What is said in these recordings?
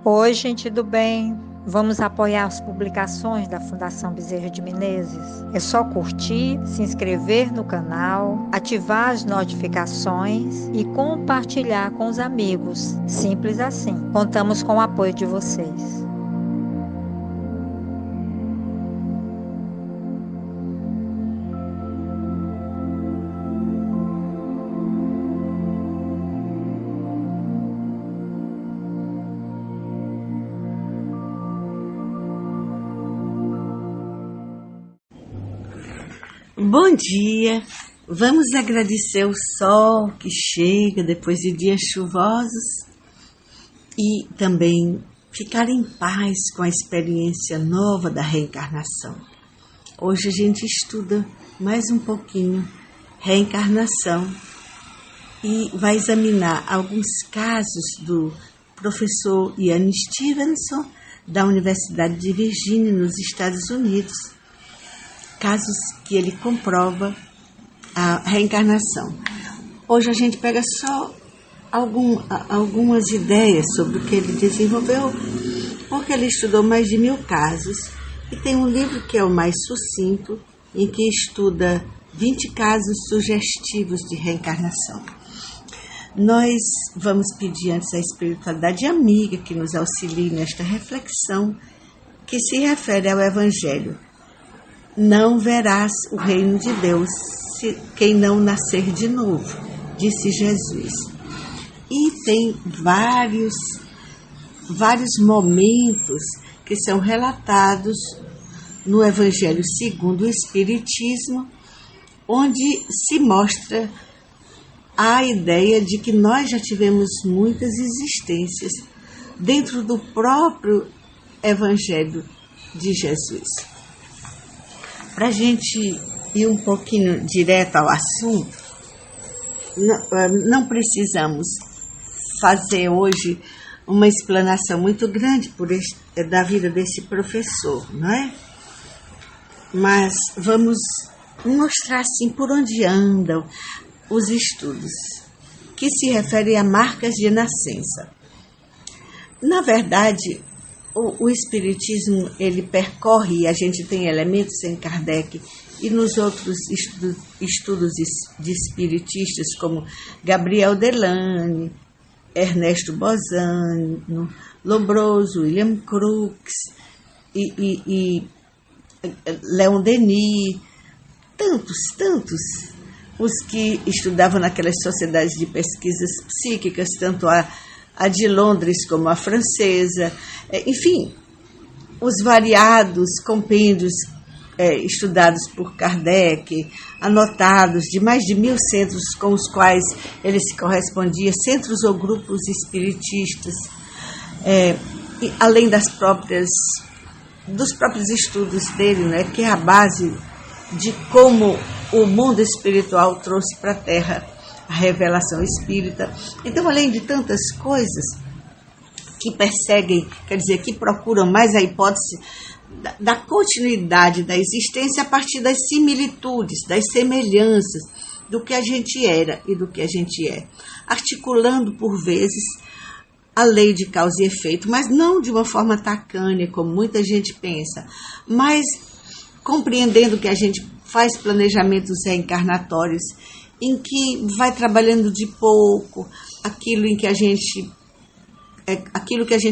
Oi, gente do bem. Vamos apoiar as publicações da Fundação Bezerra de Menezes? É só curtir, se inscrever no canal, ativar as notificações e compartilhar com os amigos. Simples assim. Contamos com o apoio de vocês. Bom dia! Vamos agradecer o sol que chega depois de dias chuvosos e também ficar em paz com a experiência nova da reencarnação. Hoje a gente estuda mais um pouquinho reencarnação e vai examinar alguns casos do professor Ian Stevenson da Universidade de Virgínia, nos Estados Unidos. Casos que ele comprova a reencarnação. Hoje a gente pega só algumas ideias sobre o que ele desenvolveu, porque ele estudou mais de 1000 casos e tem um livro que é o mais sucinto, em que estuda 20 casos sugestivos de reencarnação. Nós vamos pedir antes à espiritualidade amiga que nos auxilie nesta reflexão, que se refere ao Evangelho. Não verás o reino de Deus quem não nascer de novo, disse Jesus. E tem vários momentos que são relatados no Evangelho segundo o Espiritismo, onde se mostra a ideia de que nós já tivemos muitas existências dentro do próprio Evangelho de Jesus. Para a gente ir um pouquinho direto ao assunto, não precisamos fazer hoje uma explanação muito grande da vida desse professor, não é? Mas vamos mostrar assim por onde andam os estudos, que se referem a marcas de nascença. Na verdade, o Espiritismo, ele percorre, a gente tem elementos em Kardec e nos outros estudos de espiritistas, como Gabriel Delane, Ernesto Bozano, Lombroso, William Crookes e Leon Denis, tantos, os que estudavam naquelas sociedades de pesquisas psíquicas, tanto a de Londres como a francesa, enfim, os variados compêndios estudados por Kardec, anotados de mais de 1000 centros com os quais ele se correspondia, centros ou grupos espiritistas, e além dos próprios estudos dele, né, que é a base de como o mundo espiritual trouxe para a Terra a revelação espírita. Então, além de tantas coisas que perseguem, quer dizer, que procuram mais a hipótese da continuidade da existência a partir das similitudes, das semelhanças do que a gente era e do que a gente é, articulando por vezes a lei de causa e efeito, mas não de uma forma tacanha, como muita gente pensa, mas compreendendo que a gente faz planejamentos reencarnatórios em que vai trabalhando de pouco aquilo que a gente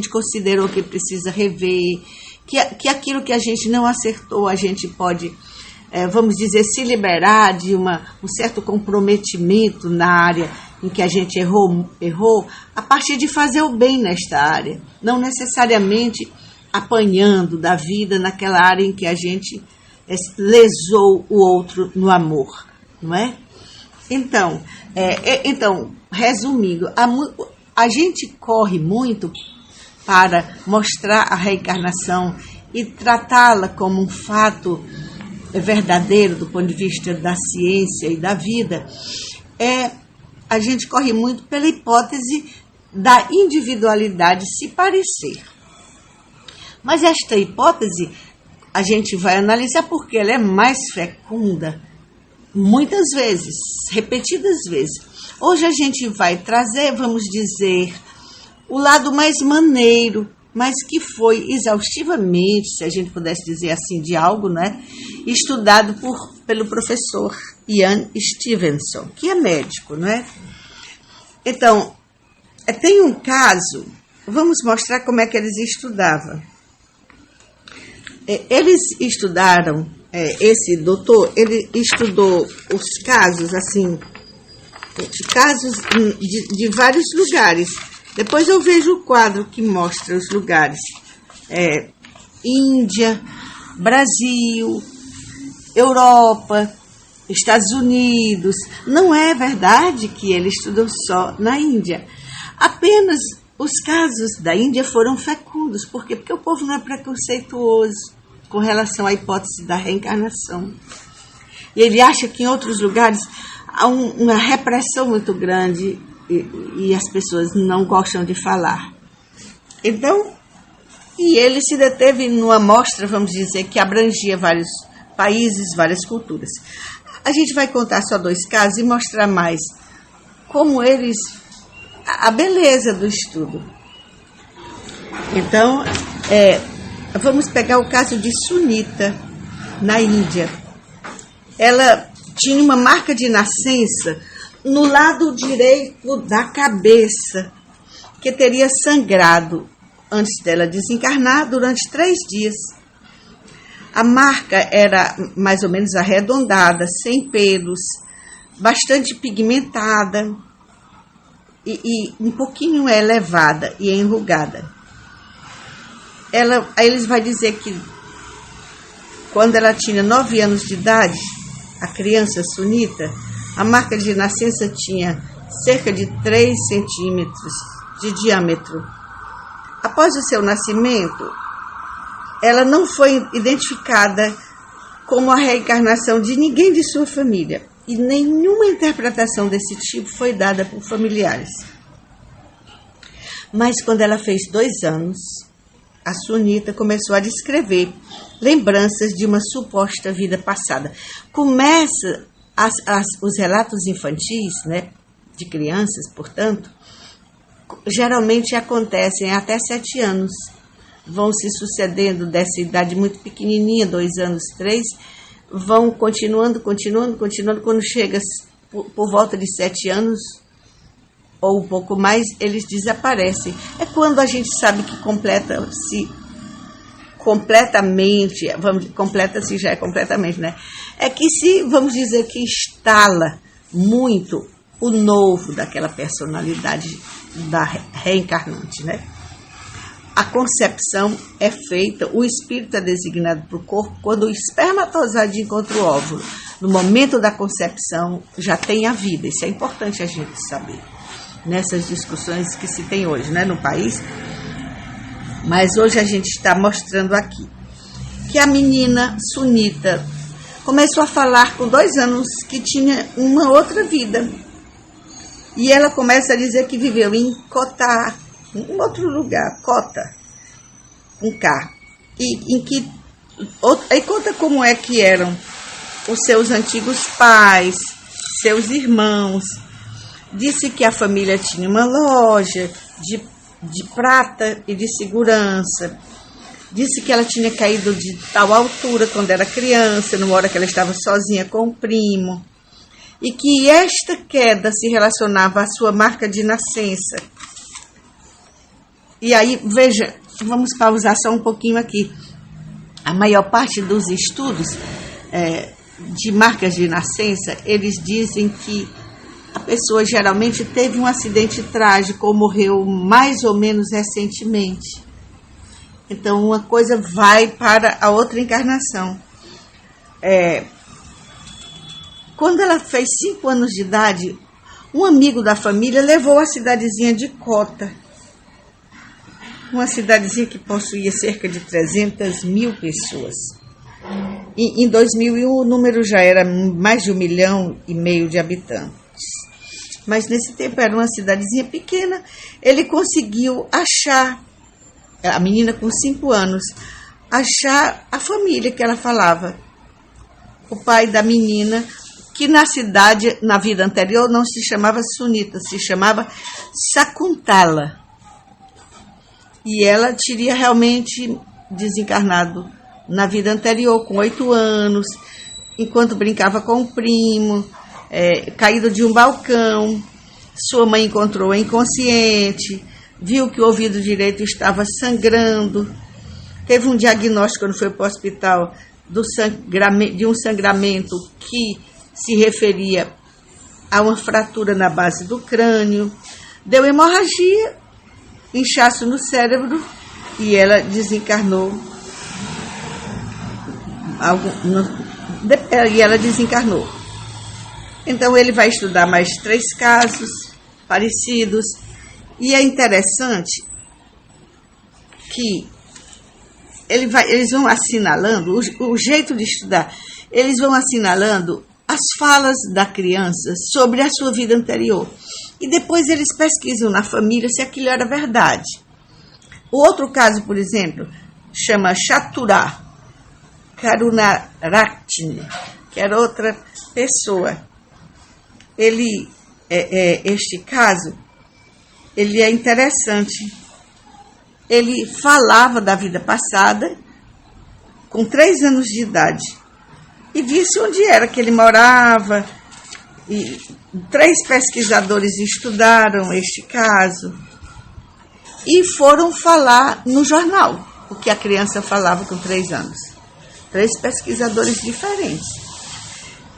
considerou que precisa rever, que aquilo que a gente não acertou, a gente pode, vamos dizer, se liberar de um certo comprometimento na área em que a gente errou, a partir de fazer o bem nesta área, não necessariamente apanhando da vida naquela área em que a gente lesou o outro no amor, não é? Então, resumindo, a gente corre muito para mostrar a reencarnação e tratá-la como um fato verdadeiro do ponto de vista da ciência e da vida. A gente corre muito pela hipótese da individualidade se parecer. Mas esta hipótese a gente vai analisar porque ela é mais fecunda, muitas vezes, repetidas vezes. Hoje a gente vai trazer, vamos dizer, o lado mais maneiro mas que foi exaustivamente, se a gente pudesse dizer assim, de algo, né, estudado pelo professor Ian Stevenson, que é médico, não é? Então, tem um caso, vamos mostrar como é que eles estudavam. Eles estudaram, esse doutor, ele estudou os casos, assim, casos de vários lugares. Depois eu vejo o quadro que mostra os lugares. Índia, Brasil, Europa, Estados Unidos. Não é verdade que ele estudou só na Índia. Apenas os casos da Índia foram fecundos. Por quê? Porque o povo não é preconceituoso com relação à hipótese da reencarnação. E ele acha que em outros lugares há uma repressão muito grande e as pessoas não gostam de falar. Então, e ele se deteve numa amostra, vamos dizer, que abrangia vários países, várias culturas. A gente vai contar só 2 casos e mostrar mais como eles, a beleza do estudo. Então, vamos pegar o caso de Sunita, na Índia. Ela tinha uma marca de nascença no lado direito da cabeça, que teria sangrado antes dela desencarnar durante 3 dias. A marca era mais ou menos arredondada, sem pelos, bastante pigmentada e um pouquinho elevada e enrugada. Aí eles vão dizer que quando ela tinha 9 anos de idade, a criança Sunita, a marca de nascença tinha cerca de 3 centímetros de diâmetro. Após o seu nascimento, ela não foi identificada como a reencarnação de ninguém de sua família e nenhuma interpretação desse tipo foi dada por familiares. Mas quando ela fez 2 anos, a Sunita começou a descrever lembranças de uma suposta vida passada. Começa os relatos infantis, né, de crianças, portanto, geralmente acontecem até 7 anos. Vão se sucedendo dessa idade muito pequenininha, 2 anos, 3, vão continuando. Quando chega por volta de 7 anos, ou um pouco mais, eles desaparecem. É quando a gente sabe que completa-se completamente, completa-se já é completamente, né? É que se, vamos dizer que instala muito o novo daquela personalidade da reencarnante, né? A concepção é feita, o espírito é designado para o corpo quando o espermatozoide encontra o óvulo. No momento da concepção já tem a vida, isso é importante a gente saber. Nessas discussões que se tem hoje, né, no país. Mas hoje a gente está mostrando aqui que a menina Sunita começou a falar com 2 anos que tinha uma outra vida. E ela começa a dizer que viveu em Kota, em outro lugar, Kota, com K. Aí conta como é que eram os seus antigos pais, seus irmãos. Disse que a família tinha uma loja de prata e de segurança. Disse que ela tinha caído de tal altura quando era criança, numa hora que ela estava sozinha com o primo. E que esta queda se relacionava à sua marca de nascença. E aí, veja, vamos pausar só um pouquinho aqui. A maior parte dos estudos de marcas de nascença, eles dizem que a pessoa geralmente teve um acidente trágico ou morreu mais ou menos recentemente. Então, uma coisa vai para a outra encarnação. Quando ela fez 5 anos de idade, um amigo da família levou a cidadezinha de Kota. Uma cidadezinha que possuía cerca de 300 mil pessoas. Em 2001, o número já era mais de 1,5 milhão de habitantes. Mas nesse tempo era uma cidadezinha pequena. Ele conseguiu achar, a menina com 5 anos, achar a família que ela falava. O pai da menina, que na cidade, na vida anterior, não se chamava Sunita, se chamava Sakuntala. e ela teria realmente desencarnado na vida anterior, com 8 anos, enquanto brincava com o primo, caído de um balcão. Sua mãe encontrou inconsciente, viu que o ouvido direito estava sangrando, teve um diagnóstico quando foi para o hospital de um sangramento que se referia a uma fratura na base do crânio, deu hemorragia, inchaço no cérebro e ela desencarnou. Então ele vai estudar mais 3 casos parecidos e é interessante que eles vão assinalando o jeito de estudar, eles vão assinalando as falas da criança sobre a sua vida anterior e depois eles pesquisam na família se aquilo era verdade. O outro caso, por exemplo, chama Chaturá Karunaratne, que era outra pessoa. Este caso, ele é interessante. Ele falava da vida passada com 3 anos de idade e disse onde era que ele morava. E 3 pesquisadores estudaram este caso e foram falar no jornal o que a criança falava com 3 anos. 3 pesquisadores diferentes.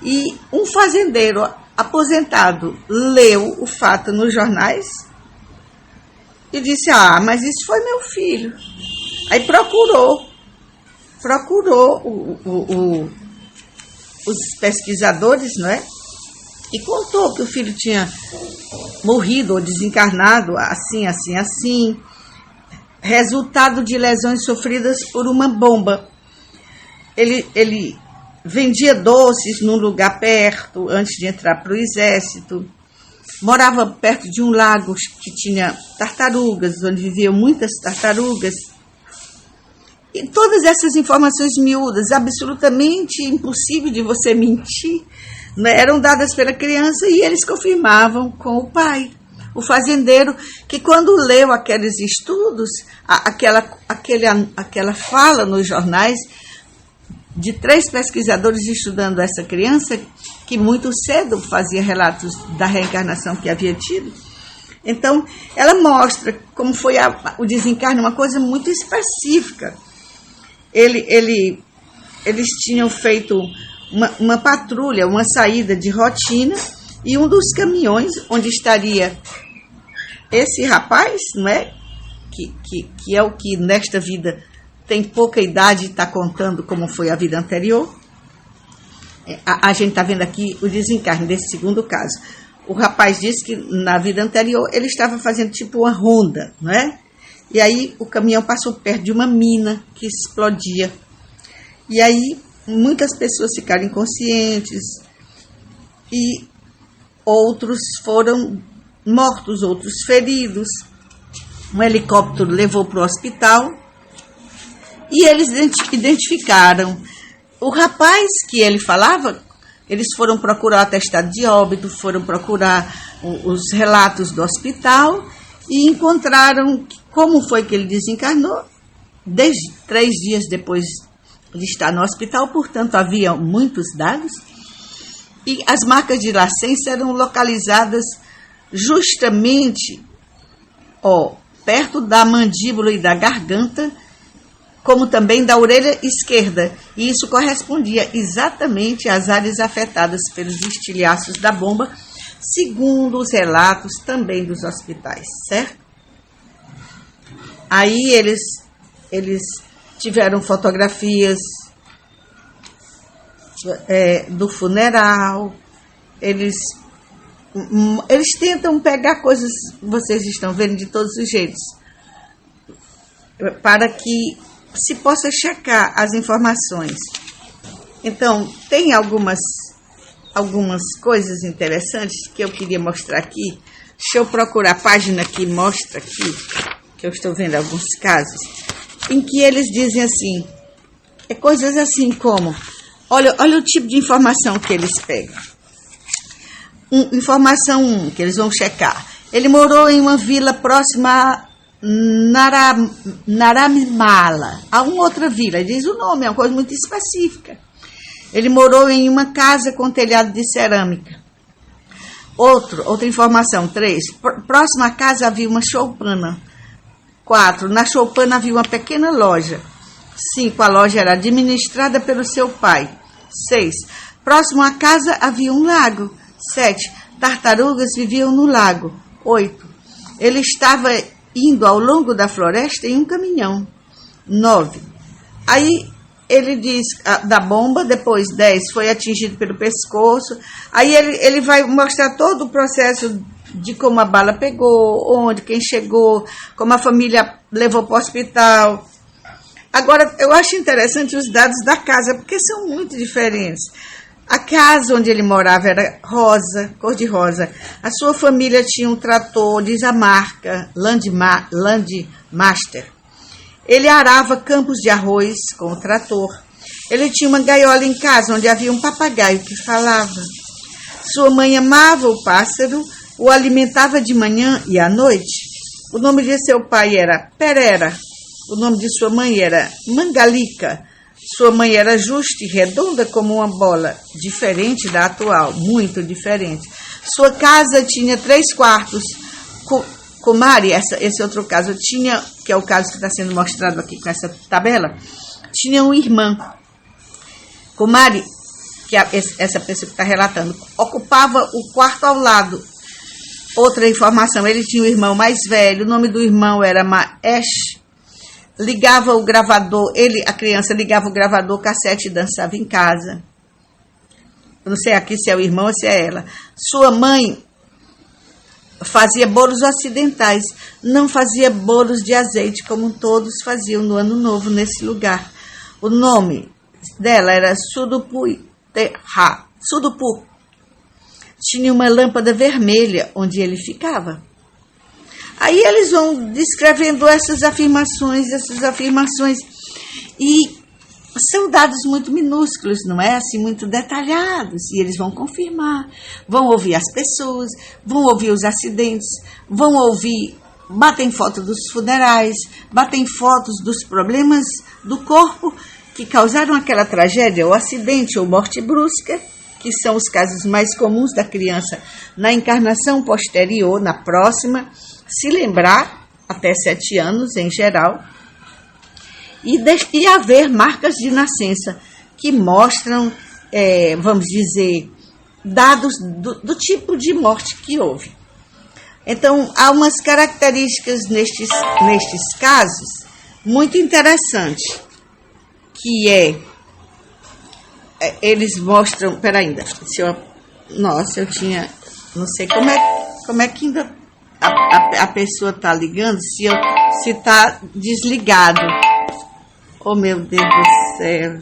E um fazendeiro aposentado leu o fato nos jornais e disse, mas isso foi meu filho. Aí procurou os pesquisadores, não é? E contou que o filho tinha morrido ou desencarnado assim, resultado de lesões sofridas por uma bomba. Ele vendia doces num lugar perto, antes de entrar para o exército. Morava perto de um lago que tinha tartarugas, onde viviam muitas tartarugas. E todas essas informações miúdas, absolutamente impossível de você mentir, né, eram dadas pela criança e eles confirmavam com o pai, o fazendeiro, que quando leu aqueles estudos, aquela fala nos jornais, de 3 pesquisadores estudando essa criança, que muito cedo fazia relatos da reencarnação que havia tido. Então, ela mostra como foi o desencarne, uma coisa muito específica. Eles tinham feito uma patrulha, uma saída de rotina, e um dos caminhões onde estaria esse rapaz, não é? Que é o que nesta vida tem pouca idade e está contando como foi a vida anterior. A gente está vendo aqui o desencarne desse segundo caso. O rapaz disse que na vida anterior ele estava fazendo tipo uma ronda, não é? E aí o caminhão passou perto de uma mina que explodia. E aí muitas pessoas ficaram inconscientes e outros foram mortos, outros feridos. Um helicóptero levou para o hospital. E eles identificaram o rapaz que ele falava. Eles foram procurar o atestado de óbito, foram procurar os relatos do hospital e encontraram como foi que ele desencarnou. 3 dias depois de estar no hospital, portanto, havia muitos dados. E as marcas de nascença eram localizadas justamente perto da mandíbula e da garganta, como também da orelha esquerda, e isso correspondia exatamente às áreas afetadas pelos estilhaços da bomba, segundo os relatos também dos hospitais, certo? Aí eles tiveram fotografias do funeral, eles tentam pegar coisas, vocês estão vendo, de todos os jeitos, para que se possa checar as informações. Então, tem algumas coisas interessantes que eu queria mostrar aqui. Deixa eu procurar a página que mostra aqui, que eu estou vendo alguns casos, em que eles dizem assim, coisas assim como, olha o tipo de informação que eles pegam. Informação 1, que eles vão checar. Ele morou em uma vila próxima Naramala, a uma outra vila. Ele diz o nome, é uma coisa muito específica. Ele morou em uma casa com telhado de cerâmica. Outra informação, 3. Próxima à casa havia uma choupana. 4. Na choupana havia uma pequena loja. 5. A loja era administrada pelo seu pai. 6. Próximo à casa havia um lago. 7. Tartarugas viviam no lago. 8. Ele estava indo ao longo da floresta em um caminhão. 9. Aí ele diz da bomba, depois 10, foi atingido pelo pescoço. Aí ele vai mostrar todo o processo de como a bala pegou, onde, quem chegou, como a família levou para o hospital. Agora, eu acho interessante os dados da casa, porque são muito diferentes. A casa onde ele morava era rosa, cor de rosa. A sua família tinha um trator, diz a marca, Landmaster. Ele arava campos de arroz com o trator. Ele tinha uma gaiola em casa onde havia um papagaio que falava. Sua mãe amava o pássaro, o alimentava de manhã e à noite. O nome de seu pai era Perera. O nome de sua mãe era Mangalica. Sua mãe era justa e redonda como uma bola, diferente da atual, muito diferente. Sua casa tinha 3 quartos. Kumari, esse outro caso, tinha, que é o caso que está sendo mostrado aqui com essa tabela, tinha uma irmã. Kumari, que é essa pessoa que está relatando, ocupava o quarto ao lado. Outra informação, ele tinha um irmão mais velho, o nome do irmão era Maesh. Ligava o gravador, a criança ligava o gravador cassete e dançava em casa. Eu não sei aqui se é o irmão ou se é ela. Sua mãe fazia bolos ocidentais, não fazia bolos de azeite, como todos faziam no Ano Novo nesse lugar. O nome dela era Sudupu. Tinha uma lâmpada vermelha onde ele ficava. Aí eles vão descrevendo essas afirmações, e são dados muito minúsculos, não é? Assim, muito detalhados, e eles vão confirmar, vão ouvir as pessoas, vão ouvir os acidentes, vão ouvir, batem foto dos funerais, batem fotos dos problemas do corpo que causaram aquela tragédia, ou acidente, ou morte brusca, que são os casos mais comuns da criança na encarnação posterior, na próxima, se lembrar, até 7 anos em geral, e haver marcas de nascença que mostram, vamos dizer, dados do tipo de morte que houve. Então, há umas características nestes casos muito interessantes, que eles mostram, ainda, eu tinha, não sei como é que ainda a pessoa está ligando, se está desligado. Oh, meu Deus do céu.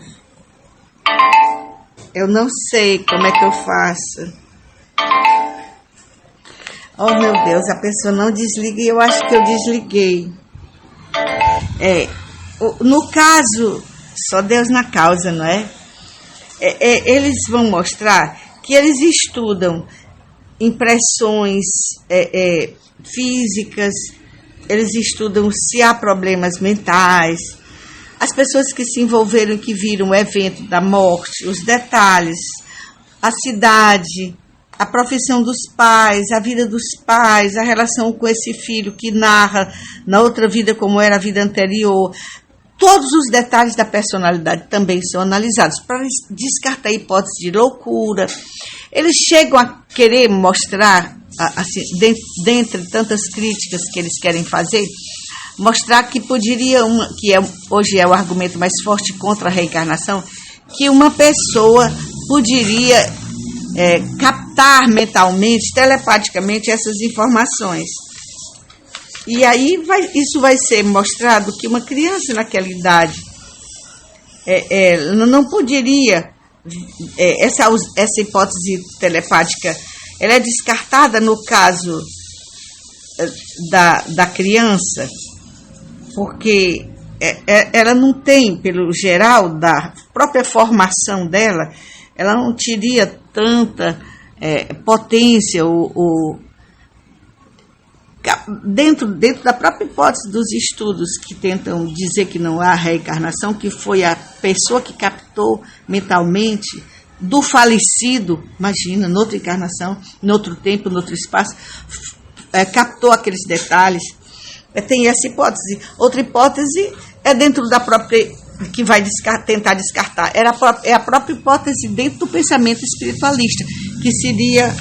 Eu não sei como é que eu faço. Oh, meu Deus, a pessoa não desliga e eu acho que eu desliguei. No caso, só Deus na causa, não é? Eles vão mostrar que eles estudam impressões físicas, eles estudam se há problemas mentais, as pessoas que se envolveram e que viram o evento da morte, os detalhes, a cidade, a profissão dos pais, a vida dos pais, a relação com esse filho que narra na outra vida como era a vida anterior. Todos os detalhes da personalidade também são analisados para descartar a hipótese de loucura. Eles chegam a querer mostrar, assim, dentre tantas críticas que eles querem fazer, mostrar que poderia, hoje é o argumento mais forte contra a reencarnação, que uma pessoa poderia captar mentalmente, telepaticamente essas informações. E aí isso vai ser mostrado que uma criança naquela idade não poderia, essa hipótese telepática, ela é descartada no caso da criança, porque ela não tem, pelo geral, da própria formação dela, ela não teria tanta potência ou dentro da própria hipótese dos estudos que tentam dizer que não há reencarnação, que foi a pessoa que captou mentalmente do falecido, imagina, noutra encarnação, noutro tempo, noutro espaço, captou aqueles detalhes. Tem essa hipótese. Outra hipótese é dentro da própria, que vai tentar descartar, é a própria hipótese dentro do pensamento espiritualista, que seria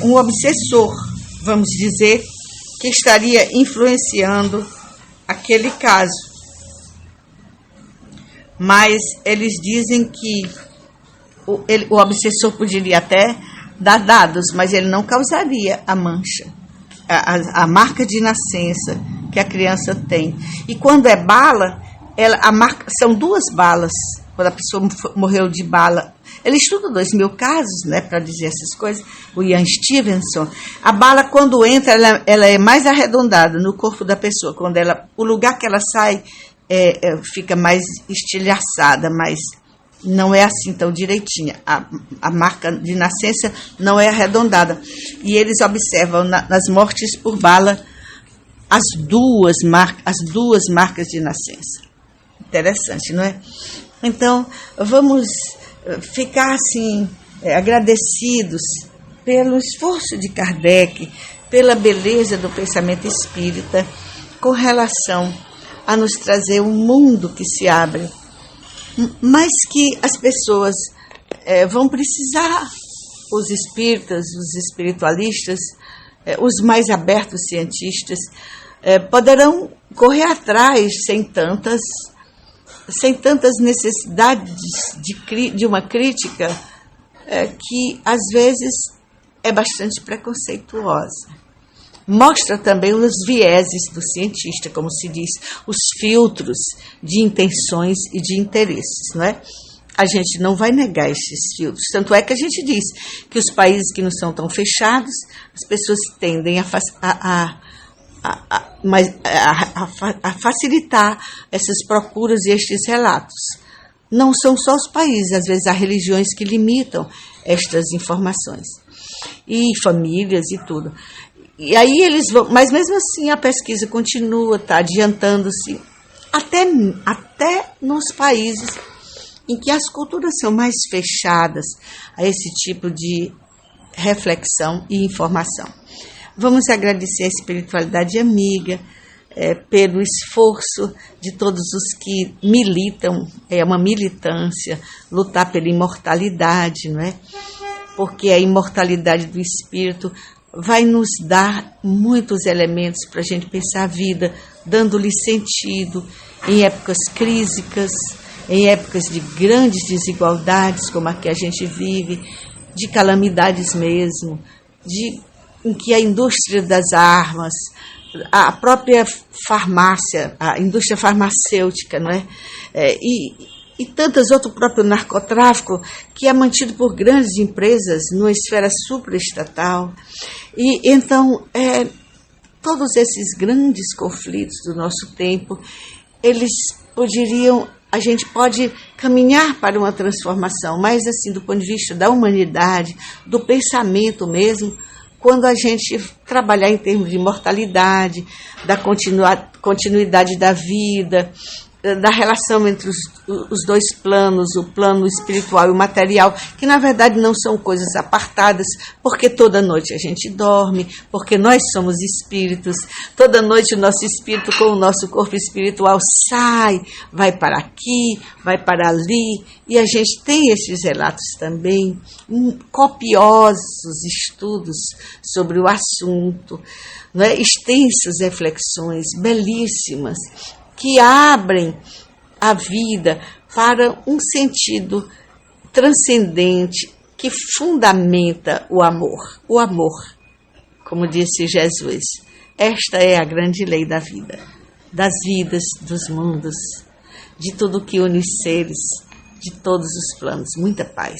um obsessor, vamos dizer, que estaria influenciando aquele caso. Mas eles dizem que o obsessor poderia até dar dados, mas ele não causaria a mancha, a marca de nascença que a criança tem. E quando é bala, são 2 balas. Quando a pessoa morreu de bala, ele estuda 2.000 casos, né, para dizer essas coisas, o Ian Stevenson. A bala, quando entra, ela é mais arredondada no corpo da pessoa. Quando o lugar que ela sai fica mais estilhaçada, mas não é assim tão direitinha. A marca de nascença não é arredondada. E eles observam nas mortes por bala as duas marcas de nascença. Interessante, não é? Então, vamos ficar assim, agradecidos pelo esforço de Kardec, pela beleza do pensamento espírita, com relação a nos trazer um mundo que se abre, mas que as pessoas vão precisar, os espíritas, os espiritualistas, os mais abertos cientistas, poderão correr atrás sem tantas necessidades de uma crítica que, às vezes, é bastante preconceituosa. Mostra também os vieses do cientista, como se diz, os filtros de intenções e de interesses, não é? A gente não vai negar esses filtros. Tanto é que a gente diz que os países que não são tão fechados, as pessoas tendem a facilitar essas procuras e estes relatos. Não são só os países, às vezes há religiões que limitam estas informações, e famílias e tudo. E aí eles vão, mas mesmo assim a pesquisa continua, está adiantando-se, até nos países em que as culturas são mais fechadas a esse tipo de reflexão e informação. Vamos agradecer a espiritualidade amiga pelo esforço de todos os que militam, é uma militância, lutar pela imortalidade, não é? Porque a imortalidade do espírito vai nos dar muitos elementos para a gente pensar a vida, dando-lhe sentido em épocas crísicas, em épocas de grandes desigualdades, como a que a gente vive, de calamidades mesmo, em que a indústria das armas, a própria farmácia, a indústria farmacêutica, não é? E tantas outras, o próprio narcotráfico, que é mantido por grandes empresas numa esfera supraestatal. E então, todos esses grandes conflitos do nosso tempo, a gente pode caminhar para uma transformação, mas assim, do ponto de vista da humanidade, do pensamento mesmo, quando a gente trabalhar em termos de imortalidade, da continuidade da vida, da relação entre os 2 planos, o plano espiritual e o material, que na verdade não são coisas apartadas, porque toda noite a gente dorme, porque nós somos espíritos, toda noite o nosso espírito com o nosso corpo espiritual sai, vai para aqui, vai para ali, e a gente tem esses relatos também, copiosos estudos sobre o assunto, não é? Extensas reflexões, belíssimas, que abrem a vida para um sentido transcendente que fundamenta o amor. O amor, como disse Jesus, esta é a grande lei da vida, das vidas, dos mundos, de tudo que une os seres, de todos os planos. Muita paz.